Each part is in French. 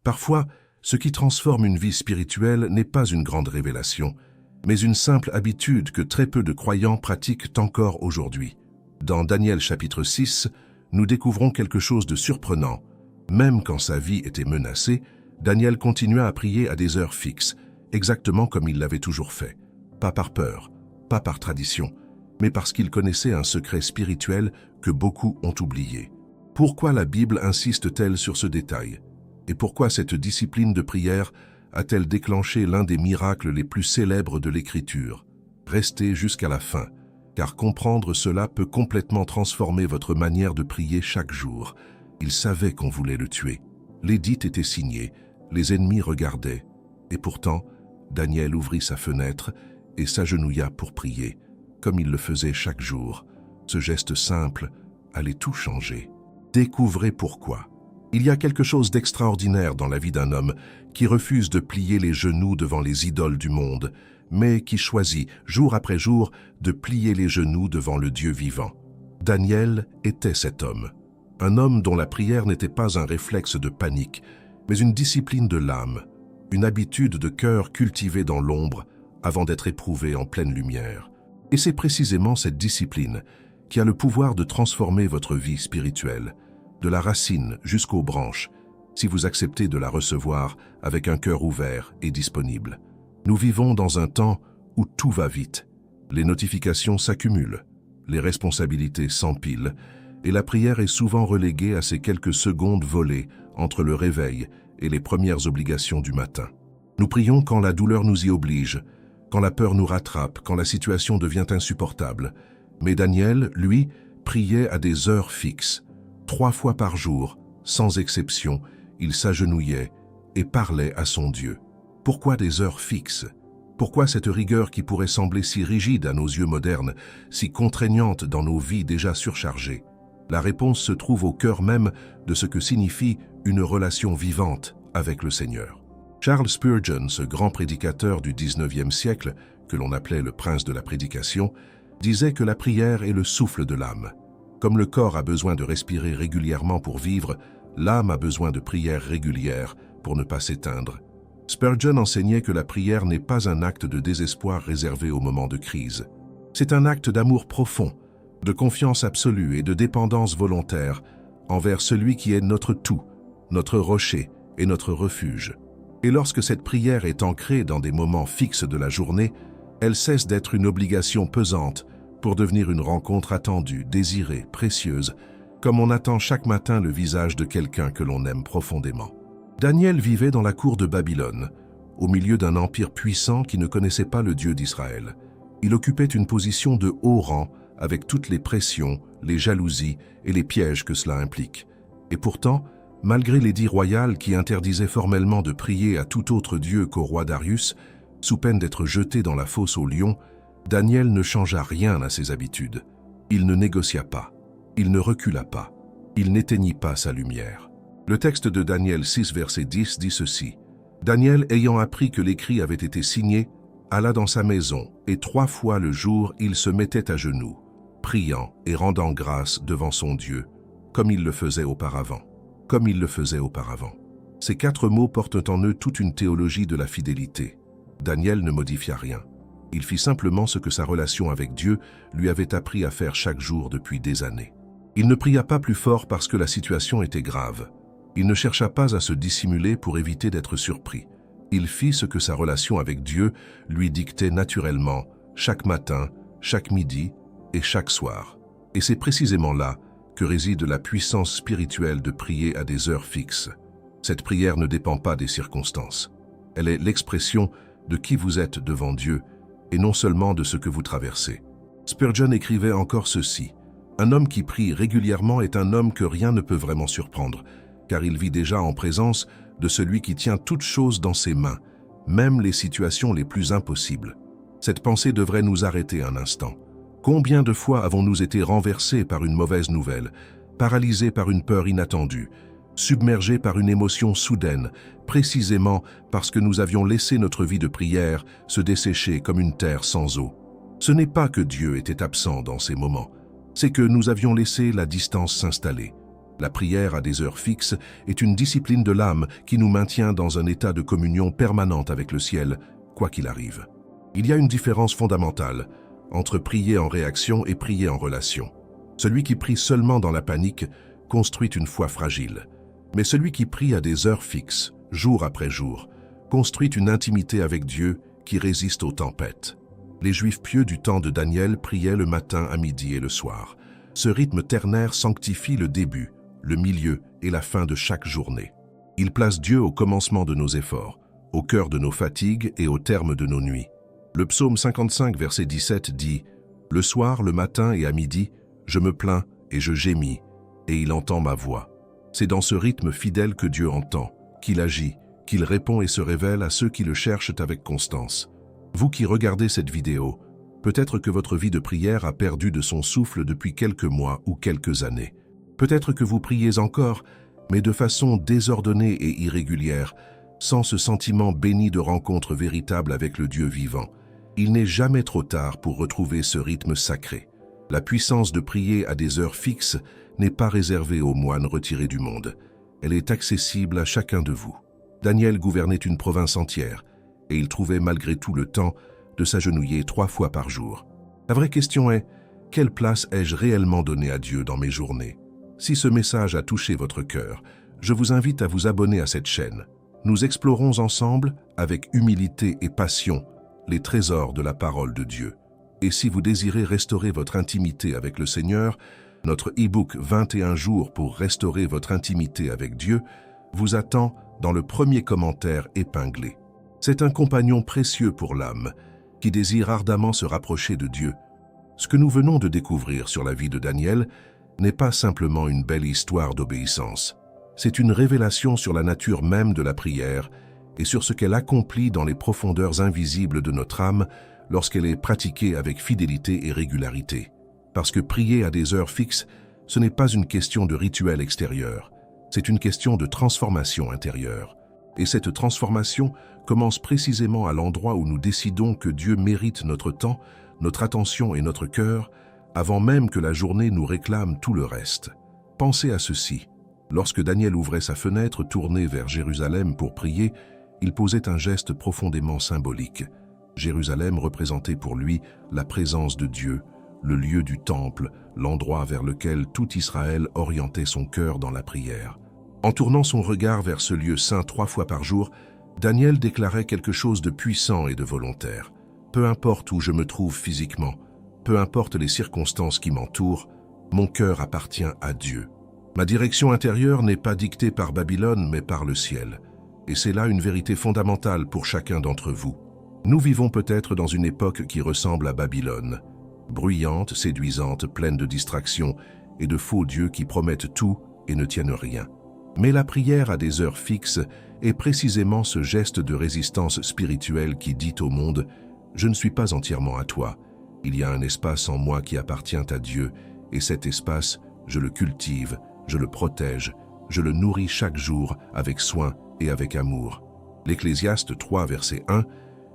Parfois, ce qui transforme une vie spirituelle n'est pas une grande révélation, mais une simple habitude que très peu de croyants pratiquent encore aujourd'hui. Dans Daniel chapitre 6, nous découvrons quelque chose de surprenant. Même quand sa vie était menacée, Daniel continua à prier à des heures fixes, exactement comme il l'avait toujours fait. Pas par peur, pas par tradition, mais parce qu'il connaissait un secret spirituel que beaucoup ont oublié. Pourquoi la Bible insiste-t-elle sur ce détail? Et pourquoi cette discipline de prière a-t-elle déclenché l'un des miracles les plus célèbres de l'Écriture? Restez jusqu'à la fin, car comprendre cela peut complètement transformer votre manière de prier chaque jour. Il savait qu'on voulait le tuer. L'édit était signé, les ennemis regardaient, et pourtant, Daniel ouvrit sa fenêtre et s'agenouilla pour prier, comme il le faisait chaque jour. Ce geste simple allait tout changer. Découvrez pourquoi. Il y a quelque chose d'extraordinaire dans la vie d'un homme qui refuse de plier les genoux devant les idoles du monde, mais qui choisit, jour après jour, de plier les genoux devant le Dieu vivant. Daniel était cet homme. Un homme dont la prière n'était pas un réflexe de panique, mais une discipline de l'âme, une habitude de cœur cultivée dans l'ombre avant d'être éprouvée en pleine lumière. Et c'est précisément cette discipline qui a le pouvoir de transformer votre vie spirituelle, de la racine jusqu'aux branches, si vous acceptez de la recevoir avec un cœur ouvert et disponible. Nous vivons dans un temps où tout va vite. Les notifications s'accumulent, les responsabilités s'empilent, et la prière est souvent reléguée à ces quelques secondes volées entre le réveil et les premières obligations du matin. Nous prions quand la douleur nous y oblige, quand la peur nous rattrape, quand la situation devient insupportable. Mais Daniel, lui, priait à des heures fixes. 3 fois par jour, sans exception, il s'agenouillait et parlait à son Dieu. Pourquoi des heures fixes? Pourquoi cette rigueur qui pourrait sembler si rigide à nos yeux modernes, si contraignante dans nos vies déjà surchargées? La réponse se trouve au cœur même de ce que signifie une relation vivante avec le Seigneur. Charles Spurgeon, ce grand prédicateur du XIXe siècle, que l'on appelait le prince de la prédication, disait que la prière est le souffle de l'âme. Comme le corps a besoin de respirer régulièrement pour vivre, l'âme a besoin de prières régulières pour ne pas s'éteindre. Spurgeon enseignait que la prière n'est pas un acte de désespoir réservé au moment de crise. C'est un acte d'amour profond, de confiance absolue et de dépendance volontaire envers celui qui est notre tout, notre rocher et notre refuge. Et lorsque cette prière est ancrée dans des moments fixes de la journée, elle cesse d'être une obligation pesante pour devenir une rencontre attendue, désirée, précieuse, comme on attend chaque matin le visage de quelqu'un que l'on aime profondément. Daniel vivait dans la cour de Babylone, au milieu d'un empire puissant qui ne connaissait pas le Dieu d'Israël. Il occupait une position de haut rang avec toutes les pressions, les jalousies et les pièges que cela implique. Et pourtant, malgré l'édit royal qui interdisait formellement de prier à tout autre Dieu qu'au roi Darius, sous peine d'être jeté dans la fosse aux lions, Daniel ne changea rien à ses habitudes. Il ne négocia pas, il ne recula pas, il n'éteignit pas sa lumière. Le texte de Daniel 6, verset 10 dit ceci. « Daniel, ayant appris que l'écrit avait été signé, alla dans sa maison, et 3 fois le jour il se mettait à genoux, priant et rendant grâce devant son Dieu, comme il le faisait auparavant. » Comme il le faisait auparavant. Ces 4 mots portent en eux toute une théologie de la fidélité. Daniel ne modifia rien. Il fit simplement ce que sa relation avec Dieu lui avait appris à faire chaque jour depuis des années. Il ne pria pas plus fort parce que la situation était grave. Il ne chercha pas à se dissimuler pour éviter d'être surpris. Il fit ce que sa relation avec Dieu lui dictait naturellement, chaque matin, chaque midi et chaque soir. Et c'est précisément là que réside la puissance spirituelle de prier à des heures fixes. Cette prière ne dépend pas des circonstances. Elle est l'expression de qui vous êtes devant Dieu et non seulement de ce que vous traversez. Spurgeon écrivait encore ceci. « Un homme qui prie régulièrement est un homme que rien ne peut vraiment surprendre, car il vit déjà en présence de celui qui tient toutes choses dans ses mains, même les situations les plus impossibles. » Cette pensée devrait nous arrêter un instant. Combien de fois avons-nous été renversés par une mauvaise nouvelle, paralysés par une peur inattendue, submergés par une émotion soudaine, précisément parce que nous avions laissé notre vie de prière se dessécher comme une terre sans eau. Ce n'est pas que Dieu était absent dans ces moments, c'est que nous avions laissé la distance s'installer. La prière à des heures fixes est une discipline de l'âme qui nous maintient dans un état de communion permanente avec le ciel, quoi qu'il arrive. Il y a une différence fondamentale entre prier en réaction et prier en relation. Celui qui prie seulement dans la panique construit une foi fragile. Mais celui qui prie à des heures fixes, jour après jour, construit une intimité avec Dieu qui résiste aux tempêtes. Les Juifs pieux du temps de Daniel priaient le matin, à midi et le soir. Ce rythme ternaire sanctifie le début, le milieu et la fin de chaque journée. Il place Dieu au commencement de nos efforts, au cœur de nos fatigues et au terme de nos nuits. Le psaume 55, verset 17 dit « Le soir, le matin et à midi, je me plains et je gémis, et il entend ma voix. » C'est dans ce rythme fidèle que Dieu entend, qu'il agit, qu'il répond et se révèle à ceux qui le cherchent avec constance. Vous qui regardez cette vidéo, peut-être que votre vie de prière a perdu de son souffle depuis quelques mois ou quelques années. Peut-être que vous priez encore, mais de façon désordonnée et irrégulière, sans ce sentiment béni de rencontre véritable avec le Dieu vivant. Il n'est jamais trop tard pour retrouver ce rythme sacré. La puissance de prier à des heures fixes n'est pas réservée aux moines retirés du monde. Elle est accessible à chacun de vous. Daniel gouvernait une province entière, et il trouvait malgré tout le temps de s'agenouiller 3 fois par jour. La vraie question est, quelle place ai-je réellement donnée à Dieu dans mes journées? Si ce message a touché votre cœur, je vous invite à vous abonner à cette chaîne. Nous explorons ensemble, avec humilité et passion, les trésors de la parole de Dieu. Et si vous désirez restaurer votre intimité avec le Seigneur, notre e-book 21 jours pour restaurer votre intimité avec Dieu vous attend dans le premier commentaire épinglé. C'est un compagnon précieux pour l'âme qui désire ardemment se rapprocher de Dieu. Ce que nous venons de découvrir sur la vie de Daniel n'est pas simplement une belle histoire d'obéissance. C'est une révélation sur la nature même de la prière et sur ce qu'elle accomplit dans les profondeurs invisibles de notre âme lorsqu'elle est pratiquée avec fidélité et régularité. Parce que prier à des heures fixes, ce n'est pas une question de rituel extérieur, c'est une question de transformation intérieure. Et cette transformation commence précisément à l'endroit où nous décidons que Dieu mérite notre temps, notre attention et notre cœur, avant même que la journée nous réclame tout le reste. Pensez à ceci. Lorsque Daniel ouvrait sa fenêtre tournée vers Jérusalem pour prier, il posait un geste profondément symbolique. Jérusalem représentait pour lui la présence de Dieu, le lieu du temple, l'endroit vers lequel tout Israël orientait son cœur dans la prière. En tournant son regard vers ce lieu saint 3 fois par jour, Daniel déclarait quelque chose de puissant et de volontaire. Peu importe où je me trouve physiquement, peu importe les circonstances qui m'entourent, mon cœur appartient à Dieu. Ma direction intérieure n'est pas dictée par Babylone, mais par le ciel. Et c'est là une vérité fondamentale pour chacun d'entre vous. Nous vivons peut-être dans une époque qui ressemble à Babylone, bruyante, séduisante, pleine de distractions et de faux dieux qui promettent tout et ne tiennent rien. Mais la prière à des heures fixes est précisément ce geste de résistance spirituelle qui dit au monde « Je ne suis pas entièrement à toi. Il y a un espace en moi qui appartient à Dieu, et cet espace, je le cultive, je le protège, je le nourris chaque jour avec soin et avec amour. » L'Ecclésiaste 3, verset 1,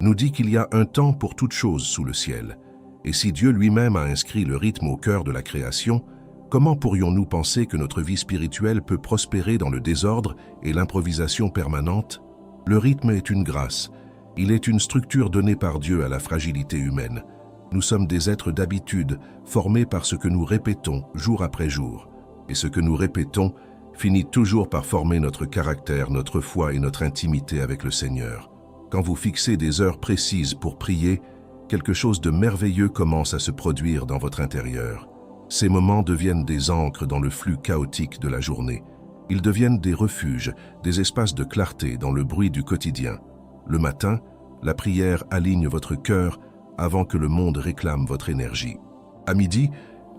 nous dit qu'il y a un temps pour toute chose sous le ciel. Et si Dieu lui-même a inscrit le rythme au cœur de la création, comment pourrions-nous penser que notre vie spirituelle peut prospérer dans le désordre et l'improvisation permanente? Le rythme est une grâce. Il est une structure donnée par Dieu à la fragilité humaine. Nous sommes des êtres d'habitude, formés par ce que nous répétons jour après jour. Et ce que nous répétons finit toujours par former notre caractère, notre foi et notre intimité avec le Seigneur. Quand vous fixez des heures précises pour prier, quelque chose de merveilleux commence à se produire dans votre intérieur. Ces moments deviennent des ancres dans le flux chaotique de la journée. Ils deviennent des refuges, des espaces de clarté dans le bruit du quotidien. Le matin, la prière aligne votre cœur avant que le monde réclame votre énergie. À midi,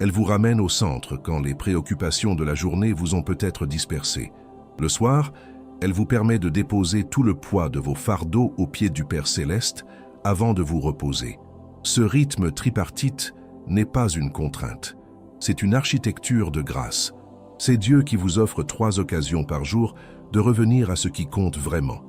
elle vous ramène au centre quand les préoccupations de la journée vous ont peut-être dispersé. Le soir, elle vous permet de déposer tout le poids de vos fardeaux aux pieds du Père Céleste avant de vous reposer. Ce rythme tripartite n'est pas une contrainte. C'est une architecture de grâce. C'est Dieu qui vous offre 3 occasions par jour de revenir à ce qui compte vraiment,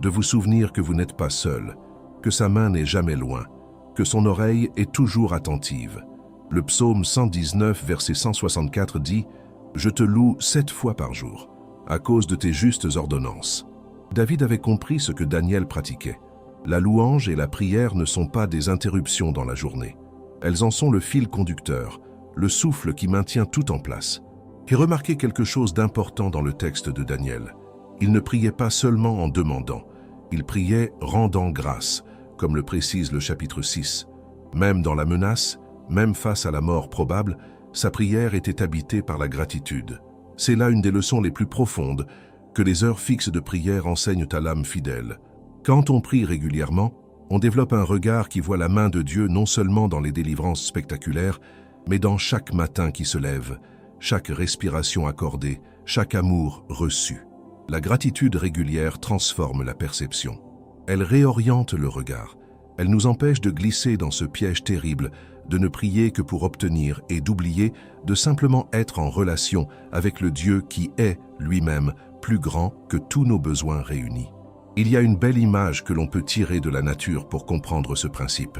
de vous souvenir que vous n'êtes pas seul, que sa main n'est jamais loin, que son oreille est toujours attentive. Le psaume 119, verset 164 dit « Je te loue 7 fois par jour, à cause de tes justes ordonnances. David avait compris ce que Daniel pratiquait. La louange et la prière ne sont pas des interruptions dans la journée. Elles en sont le fil conducteur, le souffle qui maintient tout en place. Et remarquez quelque chose d'important dans le texte de Daniel. Il ne priait pas seulement en demandant, il priait rendant grâce, comme le précise le chapitre 6. Même dans la menace, même face à la mort probable, sa prière était habitée par la gratitude. C'est là une des leçons les plus profondes que les heures fixes de prière enseignent à l'âme fidèle. Quand on prie régulièrement, on développe un regard qui voit la main de Dieu non seulement dans les délivrances spectaculaires, mais dans chaque matin qui se lève, chaque respiration accordée, chaque amour reçu. La gratitude régulière transforme la perception. Elle réoriente le regard. Elle nous empêche de glisser dans ce piège terrible, de ne prier que pour obtenir et d'oublier de simplement être en relation avec le Dieu qui est lui-même plus grand que tous nos besoins réunis. Il y a une belle image que l'on peut tirer de la nature pour comprendre ce principe.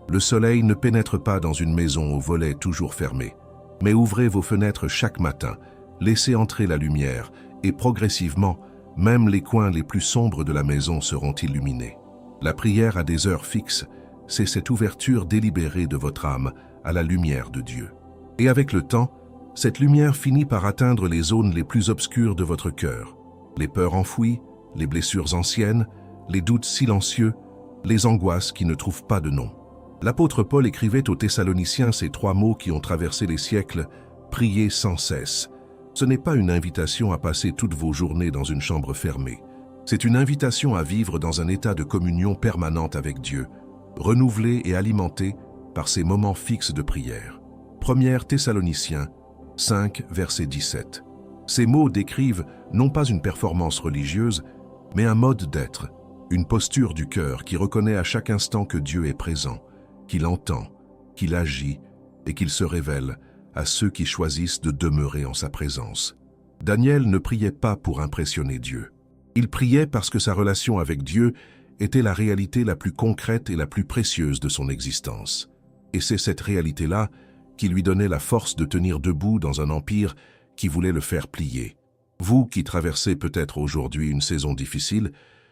Le soleil ne pénètre pas dans une maison aux volets toujours fermés, mais ouvrez vos fenêtres chaque matin, laissez entrer la lumière et progressivement, même les coins les plus sombres de la maison seront illuminés. La prière à des heures fixes, c'est cette ouverture délibérée de votre âme à la lumière de Dieu. Et avec le temps, cette lumière finit par atteindre les zones les plus obscures de votre cœur, les peurs enfouies, les blessures anciennes, les doutes silencieux, les angoisses qui ne trouvent pas de nom. L'apôtre Paul écrivait aux Thessaloniciens ces 3 mots qui ont traversé les siècles, « Priez sans cesse ». Ce n'est pas une invitation à passer toutes vos journées dans une chambre fermée. C'est une invitation à vivre dans un état de communion permanente avec Dieu, renouvelé et alimenté par ces moments fixes de prière. 1 Thessaloniciens 5, verset 17. Ces mots décrivent non pas une performance religieuse, mais un mode d'être, une posture du cœur qui reconnaît à chaque instant que Dieu est présent, qu'il entend, qu'il agit et qu'il se révèle à ceux qui choisissent de demeurer en sa présence. Daniel ne priait pas pour impressionner Dieu. Il priait parce que sa relation avec Dieu était la réalité la plus concrète et la plus précieuse de son existence. Et c'est cette réalité-là qui lui donnait la force de tenir debout dans un empire qui voulait le faire plier. Vous qui traversez peut-être aujourd'hui une saison difficile,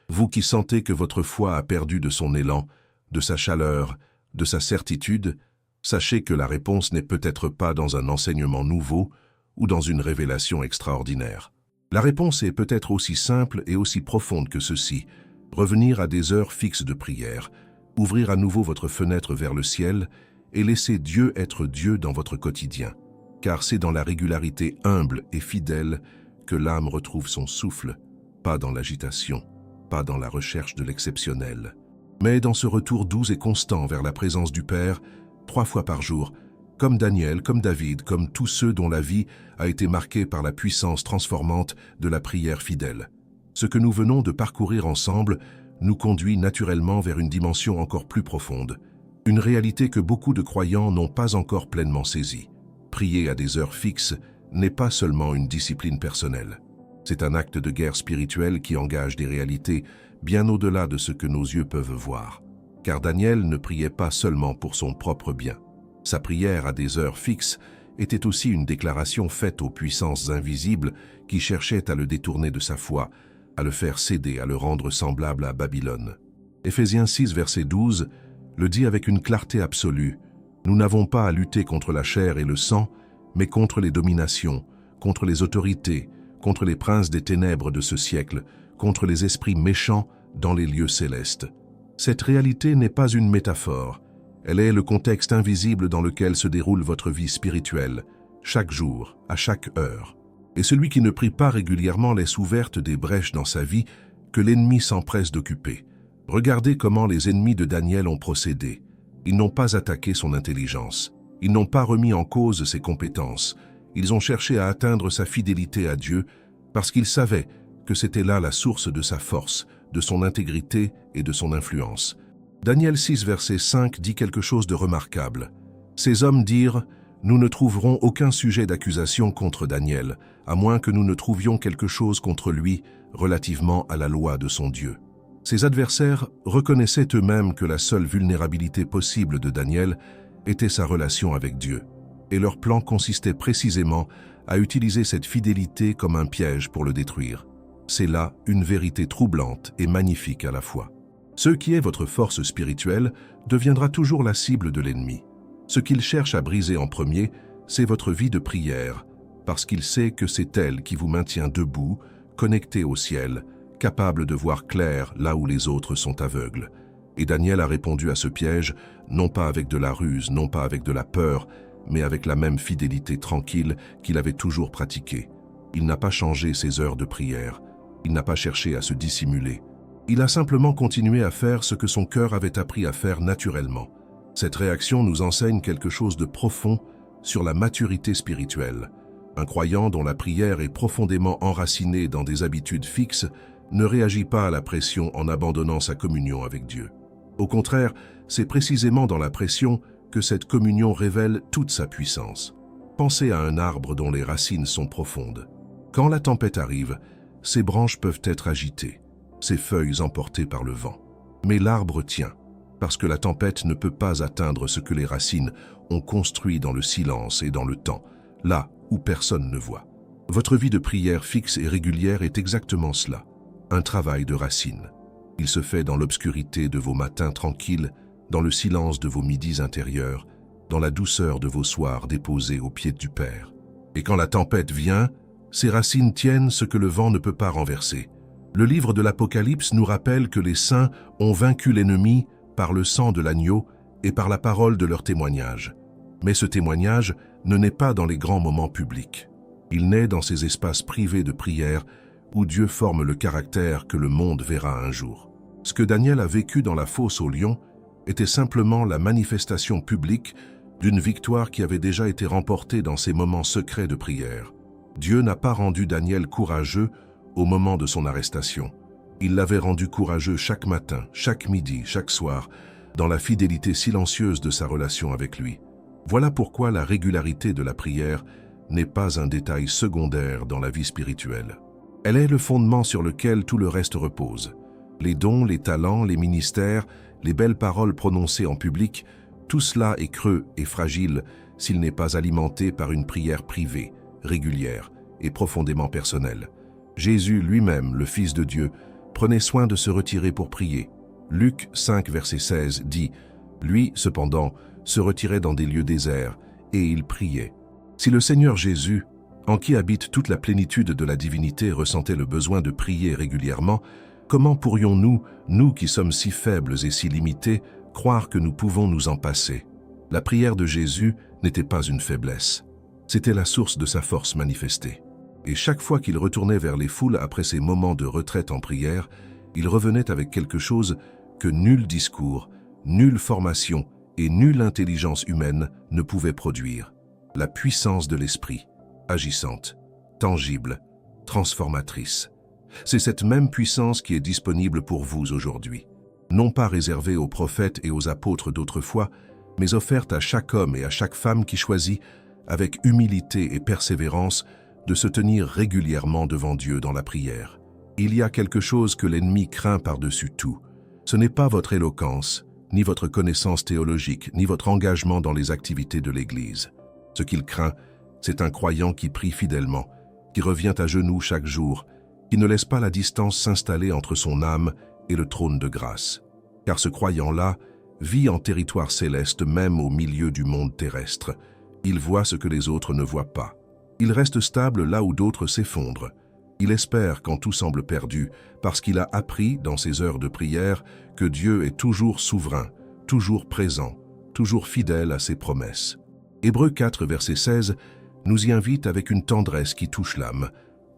vous qui sentez que votre foi a perdu de son élan, de sa chaleur, de sa certitude, sachez que la réponse n'est peut-être pas dans un enseignement nouveau ou dans une révélation extraordinaire. La réponse est peut-être aussi simple et aussi profonde que ceci: revenir à des heures fixes de prière, ouvrir à nouveau votre fenêtre vers le ciel et laisser Dieu être Dieu dans votre quotidien. Car c'est dans la régularité humble et fidèle que l'âme retrouve son souffle, pas dans l'agitation, pas dans la recherche de l'exceptionnel, mais dans ce retour doux et constant vers la présence du Père, 3 fois par jour, comme Daniel, comme David, comme tous ceux dont la vie a été marquée par la puissance transformante de la prière fidèle. Ce que nous venons de parcourir ensemble nous conduit naturellement vers une dimension encore plus profonde, une réalité que beaucoup de croyants n'ont pas encore pleinement saisie. Prier à des heures fixes n'est pas seulement une discipline personnelle. C'est un acte de guerre spirituelle qui engage des réalités bien au-delà de ce que nos yeux peuvent voir. Car Daniel ne priait pas seulement pour son propre bien. Sa prière à des heures fixes était aussi une déclaration faite aux puissances invisibles qui cherchaient à le détourner de sa foi, à le faire céder, à le rendre semblable à Babylone. Éphésiens 6, verset 12, le dit avec une clarté absolue: « Nous n'avons pas à lutter contre la chair et le sang, mais contre les dominations, contre les autorités, contre les princes des ténèbres de ce siècle, contre les esprits méchants dans les lieux célestes. » Cette réalité n'est pas une métaphore, elle est le contexte invisible dans lequel se déroule votre vie spirituelle, chaque jour, à chaque heure. Et celui qui ne prie pas régulièrement laisse ouvertes des brèches dans sa vie que l'ennemi s'empresse d'occuper. Regardez comment les ennemis de Daniel ont procédé. Ils n'ont pas attaqué son intelligence, ils n'ont pas remis en cause ses compétences, ils ont cherché à atteindre sa fidélité à Dieu parce qu'ils savaient que c'était là la source de sa force, de son intégrité et de son influence. Daniel 6, verset 5 dit quelque chose de remarquable. Ces hommes dirent: « Nous ne trouverons aucun sujet d'accusation contre Daniel, à moins que nous ne trouvions quelque chose contre lui relativement à la loi de son Dieu. » Ses adversaires reconnaissaient eux-mêmes que la seule vulnérabilité possible de Daniel était sa relation avec Dieu. et leur plan consistait précisément à utiliser cette fidélité comme un piège pour le détruire. C'est là une vérité troublante et magnifique à la fois. Ce qui est votre force spirituelle deviendra toujours la cible de l'ennemi. Ce qu'il cherche à briser en premier, c'est votre vie de prière, parce qu'il sait que c'est elle qui vous maintient debout, connecté au ciel, capable de voir clair là où les autres sont aveugles. Et Daniel a répondu à ce piège, non pas avec de la ruse, non pas avec de la peur, mais avec la même fidélité tranquille qu'il avait toujours pratiquée. Il n'a pas changé ses heures de prière, il n'a pas cherché à se dissimuler. Il a simplement continué à faire ce que son cœur avait appris à faire naturellement. Cette réaction nous enseigne quelque chose de profond sur la maturité spirituelle. Un croyant dont la prière est profondément enracinée dans des habitudes fixes ne réagit pas à la pression en abandonnant sa communion avec Dieu. Au contraire, c'est précisément dans la pression que cette communion révèle toute sa puissance. Pensez à un arbre dont les racines sont profondes. Quand la tempête arrive, ses branches peuvent être agitées, ses feuilles emportées par le vent. Mais l'arbre tient, parce que la tempête ne peut pas atteindre ce que les racines ont construit dans le silence et dans le temps, là où personne ne voit. Votre vie de prière fixe et régulière est exactement cela, un travail de racines. Il se fait dans l'obscurité de vos matins tranquilles, dans le silence de vos midis intérieurs, dans la douceur de vos soirs déposés aux pieds du Père. Et quand la tempête vient, ces racines tiennent ce que le vent ne peut pas renverser. Le livre de l'Apocalypse nous rappelle que les saints ont vaincu l'ennemi par le sang de l'agneau et par la parole de leur témoignage. Mais ce témoignage ne naît pas dans les grands moments publics. Il naît dans ces espaces privés de prière où Dieu forme le caractère que le monde verra un jour. Ce que Daniel a vécu dans la fosse aux lions était simplement la manifestation publique d'une victoire qui avait déjà été remportée dans ces moments secrets de prière. Dieu n'a pas rendu Daniel courageux au moment de son arrestation. Il l'avait rendu courageux chaque matin, chaque midi, chaque soir, dans la fidélité silencieuse de sa relation avec lui. Voilà pourquoi la régularité de la prière n'est pas un détail secondaire dans la vie spirituelle. Elle est le fondement sur lequel tout le reste repose. Les dons, les talents, les ministères, les belles paroles prononcées en public, tout cela est creux et fragile s'il n'est pas alimenté par une prière privée, régulière et profondément personnelle. Jésus lui-même, le Fils de Dieu, prenait soin de se retirer pour prier. Luc 5, verset 16 dit « Lui, cependant, se retirait dans des lieux déserts, et il priait. » Si le Seigneur Jésus, en qui habite toute la plénitude de la divinité, ressentait le besoin de prier régulièrement, comment pourrions-nous, nous qui sommes si faibles et si limités, croire que nous pouvons nous en passer? La prière de Jésus n'était pas une faiblesse. C'était la source de sa force manifestée. Et chaque fois qu'il retournait vers les foules après ces moments de retraite en prière, il revenait avec quelque chose que nul discours, nulle formation et nulle intelligence humaine ne pouvaient produire. La puissance de l'esprit, agissante, tangible, transformatrice. C'est cette même puissance qui est disponible pour vous aujourd'hui. Non pas réservée aux prophètes et aux apôtres d'autrefois, mais offerte à chaque homme et à chaque femme qui choisit, avec humilité et persévérance, de se tenir régulièrement devant Dieu dans la prière. Il y a quelque chose que l'ennemi craint par-dessus tout. Ce n'est pas votre éloquence, ni votre connaissance théologique, ni votre engagement dans les activités de l'Église. Ce qu'il craint, c'est un croyant qui prie fidèlement, qui revient à genoux chaque jour, qui ne laisse pas la distance s'installer entre son âme et le trône de grâce. Car ce croyant-là vit en territoire céleste même au milieu du monde terrestre. Il voit ce que les autres ne voient pas. Il reste stable là où d'autres s'effondrent. Il espère quand tout semble perdu, parce qu'il a appris dans ses heures de prière que Dieu est toujours souverain, toujours présent, toujours fidèle à ses promesses. Hébreux 4, verset 16, nous y invite avec une tendresse qui touche l'âme.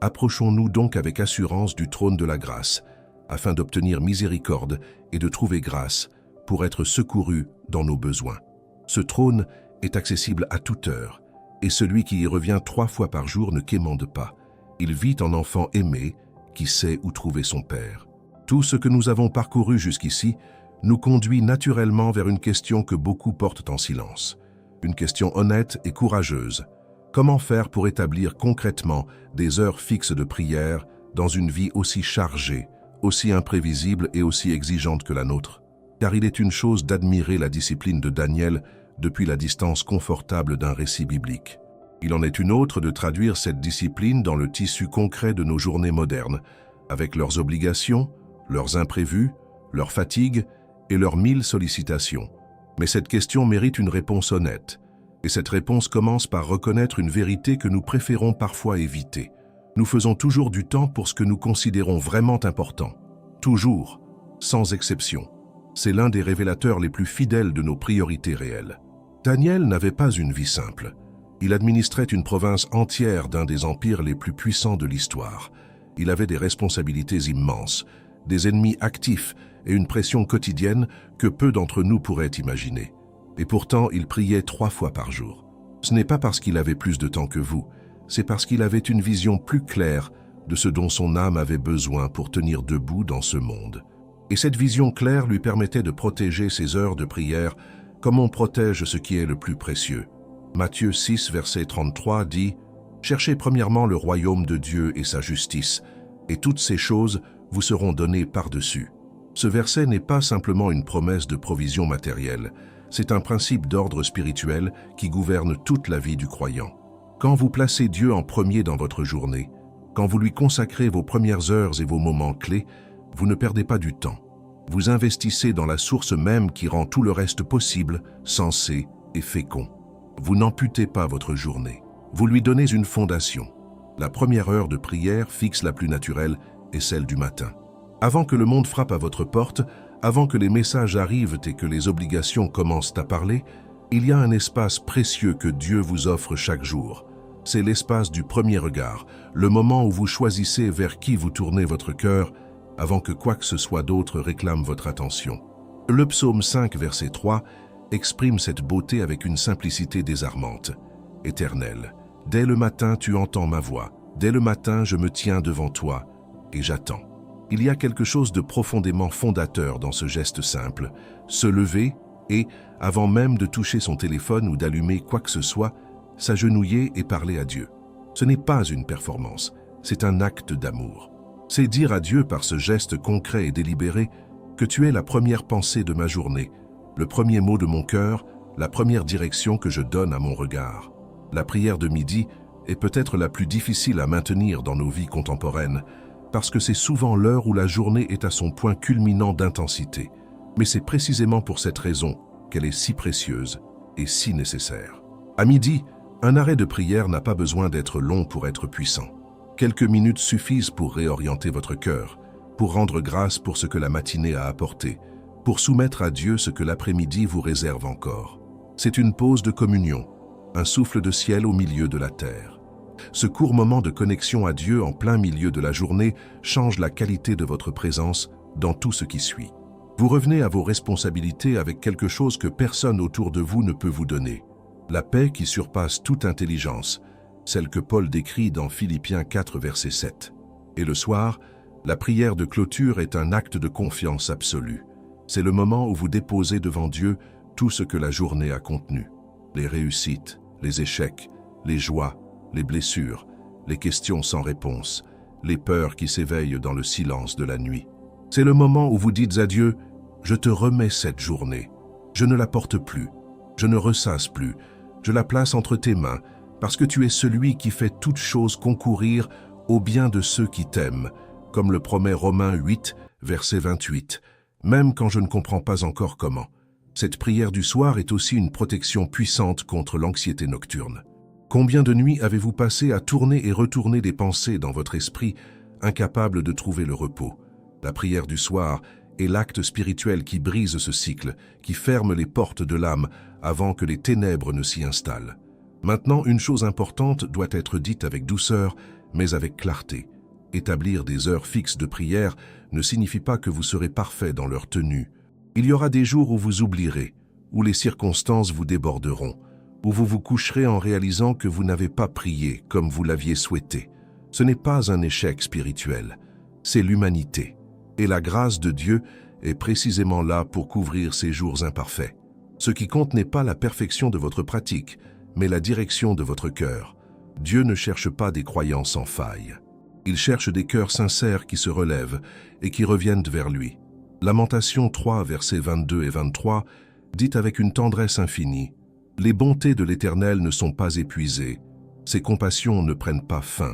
Approchons-nous donc avec assurance du trône de la grâce, afin d'obtenir miséricorde et de trouver grâce pour être secourus dans nos besoins. Ce trône est accessible à toute heure, et celui qui y revient 3 fois par jour ne quémande pas. Il vit en enfant aimé qui sait où trouver son Père. Tout ce que nous avons parcouru jusqu'ici nous conduit naturellement vers une question que beaucoup portent en silence. Une question honnête et courageuse. Comment faire pour établir concrètement des heures fixes de prière dans une vie aussi chargée, aussi imprévisible et aussi exigeante que la nôtre? Car il est une chose d'admirer la discipline de Daniel depuis la distance confortable d'un récit biblique. Il en est une autre de traduire cette discipline dans le tissu concret de nos journées modernes, avec leurs obligations, leurs imprévus, leurs fatigues et leurs 1000 sollicitations. Mais cette question mérite une réponse honnête. Et cette réponse commence par reconnaître une vérité que nous préférons parfois éviter. Nous faisons toujours du temps pour ce que nous considérons vraiment important. Toujours, sans exception. C'est l'un des révélateurs les plus fidèles de nos priorités réelles. Daniel n'avait pas une vie simple. Il administrait une province entière d'un des empires les plus puissants de l'histoire. Il avait des responsabilités immenses, des ennemis actifs et une pression quotidienne que peu d'entre nous pourraient imaginer. Et pourtant, il priait 3 fois par jour. Ce n'est pas parce qu'il avait plus de temps que vous, c'est parce qu'il avait une vision plus claire de ce dont son âme avait besoin pour tenir debout dans ce monde. Et cette vision claire lui permettait de protéger ses heures de prière comme on protège ce qui est le plus précieux. Matthieu 6, verset 33 dit « Cherchez premièrement le royaume de Dieu et sa justice, et toutes ces choses vous seront données par-dessus. » Ce verset n'est pas simplement une promesse de provision matérielle, c'est un principe d'ordre spirituel qui gouverne toute la vie du croyant. Quand vous placez Dieu en premier dans votre journée, quand vous lui consacrez vos premières heures et vos moments clés, vous ne perdez pas du temps. Vous investissez dans la source même qui rend tout le reste possible, sensé et fécond. Vous n'amputez pas votre journée. Vous lui donnez une fondation. La première heure de prière fixe la plus naturelle est celle du matin. Avant que le monde frappe à votre porte, avant que les messages arrivent et que les obligations commencent à parler, il y a un espace précieux que Dieu vous offre chaque jour. C'est l'espace du premier regard, le moment où vous choisissez vers qui vous tournez votre cœur avant que quoi que ce soit d'autre réclame votre attention. Le psaume 5, verset 3, exprime cette beauté avec une simplicité désarmante. « Éternel, dès le matin tu entends ma voix, dès le matin je me tiens devant toi et j'attends. » Il y a quelque chose de profondément fondateur dans ce geste simple, se lever et, avant même de toucher son téléphone ou d'allumer quoi que ce soit, s'agenouiller et parler à Dieu. Ce n'est pas une performance, c'est un acte d'amour. C'est dire à Dieu par ce geste concret et délibéré que tu es la première pensée de ma journée, le premier mot de mon cœur, la première direction que je donne à mon regard. La prière de midi est peut-être la plus difficile à maintenir dans nos vies contemporaines, parce que c'est souvent l'heure où la journée est à son point culminant d'intensité. Mais c'est précisément pour cette raison qu'elle est si précieuse et si nécessaire. À midi, un arrêt de prière n'a pas besoin d'être long pour être puissant. Quelques minutes suffisent pour réorienter votre cœur, pour rendre grâce pour ce que la matinée a apporté, pour soumettre à Dieu ce que l'après-midi vous réserve encore. C'est une pause de communion, un souffle de ciel au milieu de la terre. Ce court moment de connexion à Dieu en plein milieu de la journée change la qualité de votre présence dans tout ce qui suit. Vous revenez à vos responsabilités avec quelque chose que personne autour de vous ne peut vous donner. La paix qui surpasse toute intelligence, celle que Paul décrit dans Philippiens 4, verset 7. Et le soir, la prière de clôture est un acte de confiance absolue. C'est le moment où vous déposez devant Dieu tout ce que la journée a contenu. Les réussites, les échecs, les joies, les blessures, les questions sans réponse, les peurs qui s'éveillent dans le silence de la nuit. C'est le moment où vous dites à Dieu « Je te remets cette journée. Je ne la porte plus. Je ne ressasse plus. Je la place entre tes mains, parce que tu es celui qui fait toutes choses concourir au bien de ceux qui t'aiment, comme le promet Romains 8, verset 28, même quand je ne comprends pas encore comment. » Cette prière du soir est aussi une protection puissante contre l'anxiété nocturne. Combien de nuits avez-vous passé à tourner et retourner des pensées dans votre esprit, incapable de trouver le repos? La prière du soir est l'acte spirituel qui brise ce cycle, qui ferme les portes de l'âme avant que les ténèbres ne s'y installent. Maintenant, une chose importante doit être dite avec douceur, mais avec clarté. Établir des heures fixes de prière ne signifie pas que vous serez parfait dans leur tenue. Il y aura des jours où vous oublierez, où les circonstances vous déborderont, où vous vous coucherez en réalisant que vous n'avez pas prié comme vous l'aviez souhaité. Ce n'est pas un échec spirituel, c'est l'humanité. Et la grâce de Dieu est précisément là pour couvrir ces jours imparfaits. Ce qui compte n'est pas la perfection de votre pratique, mais la direction de votre cœur. Dieu ne cherche pas des croyants sans faille. Il cherche des cœurs sincères qui se relèvent et qui reviennent vers lui. Lamentation 3, versets 22 et 23, dit avec une tendresse infinie, Les bontés de l'Éternel ne sont pas épuisées, ses compassions ne prennent pas fin.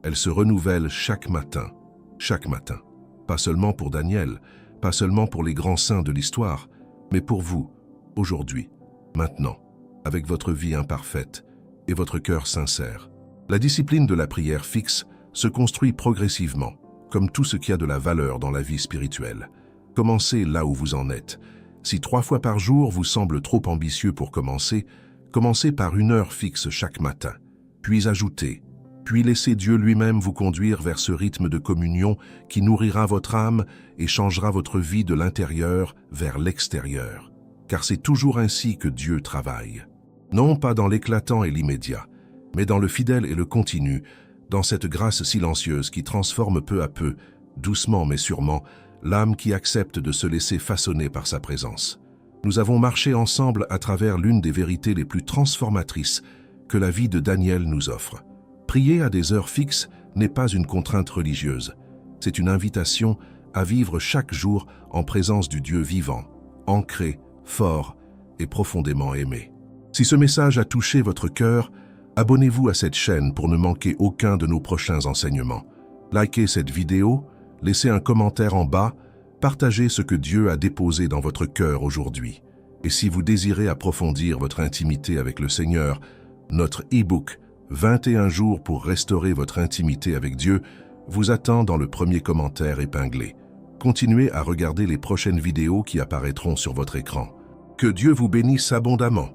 Elles se renouvellent chaque matin. Chaque matin. Pas seulement pour Daniel, pas seulement pour les grands saints de l'histoire, mais pour vous, aujourd'hui, maintenant, avec votre vie imparfaite et votre cœur sincère. La discipline de la prière fixe se construit progressivement, comme tout ce qui a de la valeur dans la vie spirituelle. Commencez là où vous en êtes. Si 3 fois par jour vous semble trop ambitieux pour commencer, commencez par 1 heure fixe chaque matin, puis ajoutez, puis laissez Dieu lui-même vous conduire vers ce rythme de communion qui nourrira votre âme et changera votre vie de l'intérieur vers l'extérieur. Car c'est toujours ainsi que Dieu travaille. Non pas dans l'éclatant et l'immédiat, mais dans le fidèle et le continu, dans cette grâce silencieuse qui transforme peu à peu, doucement mais sûrement, l'âme qui accepte de se laisser façonner par sa présence. Nous avons marché ensemble à travers l'une des vérités les plus transformatrices que la vie de Daniel nous offre. Prier à des heures fixes n'est pas une contrainte religieuse, c'est une invitation à vivre chaque jour en présence du Dieu vivant, ancré, fort et profondément aimé. Si ce message a touché votre cœur, abonnez-vous à cette chaîne pour ne manquer aucun de nos prochains enseignements. Likez cette vidéo, laissez un commentaire en bas, partagez ce que Dieu a déposé dans votre cœur aujourd'hui. Et si vous désirez approfondir votre intimité avec le Seigneur, notre e-book 21 jours pour restaurer votre intimité avec Dieu vous attend dans le premier commentaire épinglé. Continuez à regarder les prochaines vidéos qui apparaîtront sur votre écran. Que Dieu vous bénisse abondamment.